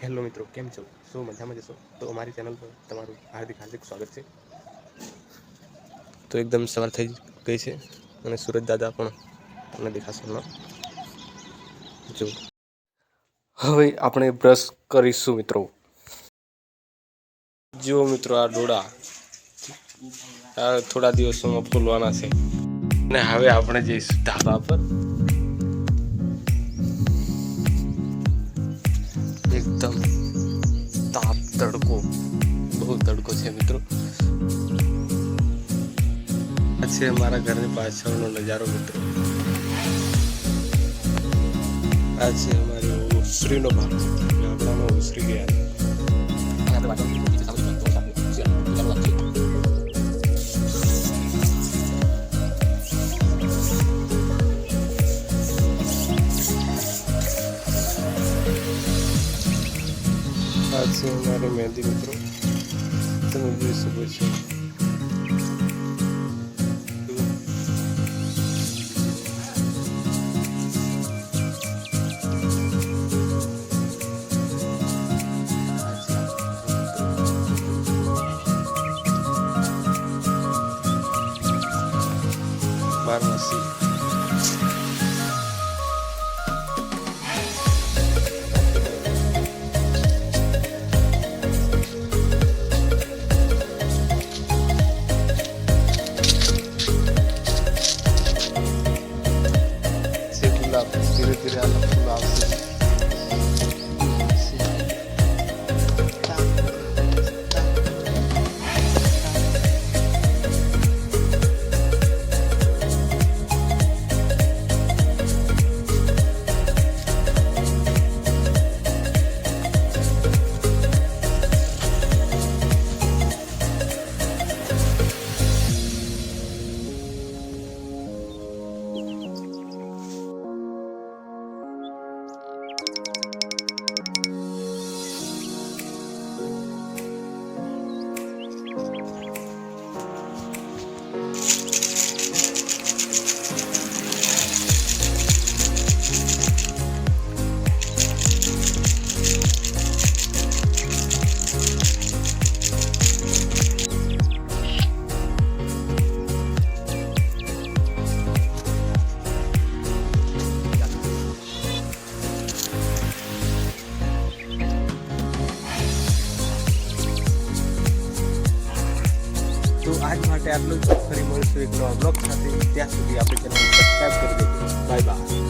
Hello મિત્રો, કેમ છો? શું મજામાં જશો? તો અમારી ચેનલ પર તમારું હાર્દિક સ્વાગત છે. તો એકદમ સવાર થઈ ગઈ છે અને સુરજ દાદા પણ તમને દેખાશે હમણાં. જો હવે આપણે બ્રશ કરીશું મિત્રો. જુઓ મિત્રો, આ ડોળા થોડા દિવસોમાં ફૂલવાના છે અને હવે આપણે જઈશું ધાબા પર. એકદમ તાપ તડકો, બહુ તડકો છે મિત્રો. આ છે મારા ઘરની પાછળનો નજારો મિત્રો. આ છે અમારી ઓસરીનો ભાગ. ગામડામાં ઓસરી ગયા. આ છે અમારી મહેંદી મિત્રો, તમે જોઈ શકો છો. બારમાસી ધીરે ધીરે આના ફૂલ આવશે. તો આજ માટે આટલું જ. ફરી મળીશું એક નવા બ્લોગ સાથે. ત્યાં સુધી આપણે ચેનલ સબસ્ક્રાઈબ કરી દેજો. Bye bye.